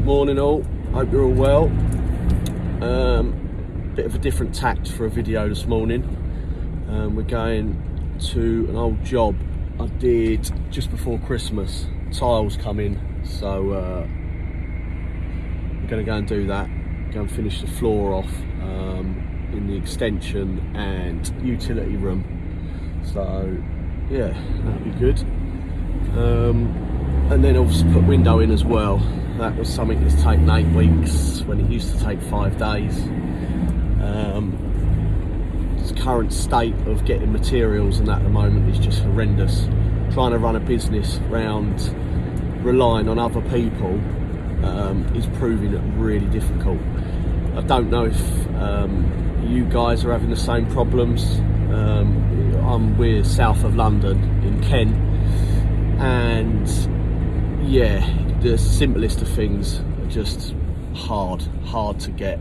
Morning all, hope you're all well. Bit of a different tact for a video this morning. We're going to an old job I did just before Christmas. Tiles come in, so we're going to go and do that. Go and finish the floor off in the extension and utility room. So yeah, that'll be good. And then obviously put window in as well. That was something that's taken 8 weeks when it used to take 5 days. The current state of getting materials and that at the moment is just horrendous. Trying to run a business around relying on other people is proving really difficult. I don't know if you guys are having the same problems. We're south of London in Kent, and yeah, the simplest of things are just hard to get.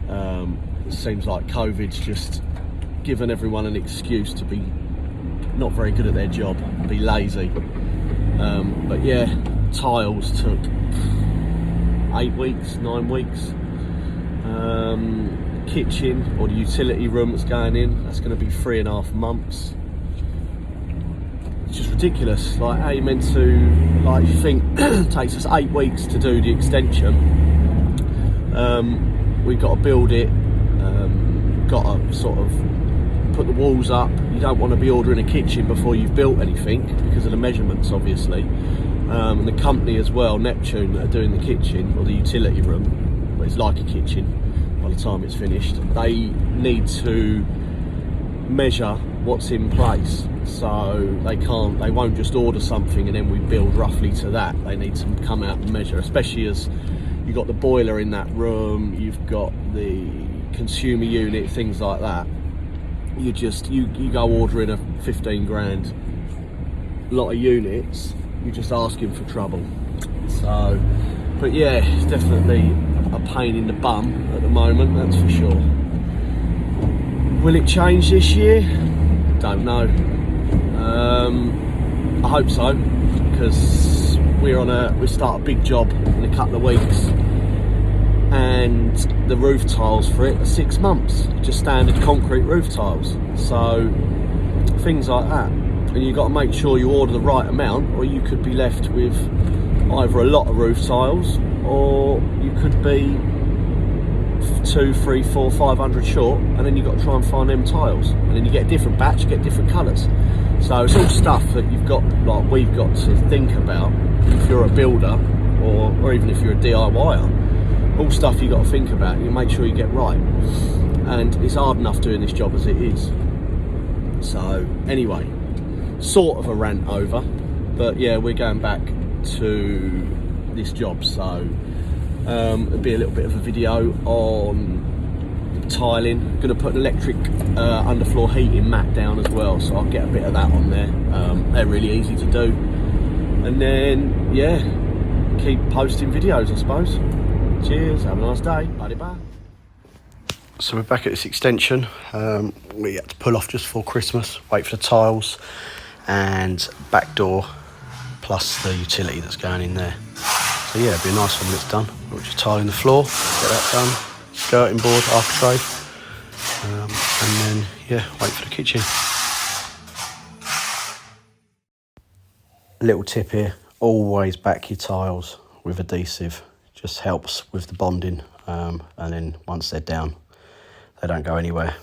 It seems like COVID's just given everyone an excuse to be not very good at their job, be lazy. But yeah, tiles took 8 weeks, 9 weeks. Kitchen, or the utility room that's going in, that's going to be 3.5 months. It's just ridiculous. Like, how you meant to, like, you think it takes us 8 weeks to do the extension. We've got to build it, got to sort of put the walls up. You don't want to be ordering a kitchen before you've built anything because of the measurements, obviously. And the company as well, Neptune, that are doing the kitchen or the utility room, but it's like a kitchen by the time it's finished. They need to measure what's in place, so they won't just order something and then we build roughly to that. They need to come out and measure, especially as you've got the boiler in that room, you've got the consumer unit, things like that. You go ordering a 15 grand lot of units, you're just asking for trouble. So, but yeah, it's definitely a pain in the bum at the moment, that's for sure. Will it change this year? Don't know. I hope so, because we start a big job in a couple of weeks, and the roof tiles for it are 6 months, just standard concrete roof tiles. So things like that, and you've got to make sure you order the right amount, or you could be left with either a lot of roof tiles, or you could be 200, 300, 400, 500 short, and then you've got to try and find them tiles, and then you get a different batch, you get different colours. So it's all stuff that we've got to think about if you're a builder, or even if you're a DIYer. All stuff you've got to think about. You make sure you get right, and it's hard enough doing this job as it is. So anyway, sort of a rant over, but yeah, we're going back to this job, so it'll be a little bit of a video on tiling. Going to put an electric underfloor heating mat down as well, so I'll get a bit of that on there. They're really easy to do, and then yeah, keep posting videos, I suppose. Cheers, have a nice day, bye bye. So we're back at this extension. We had to pull off just before Christmas, wait for the tiles and back door, plus the utility that's going in there. So yeah, it'll be a nice one when it's done. We'll just tiling the floor, get that done, skirting board, architrave, and then yeah, wait for the kitchen. Little tip here, always back your tiles with adhesive. Just helps with the bonding, and then once they're down, they don't go anywhere.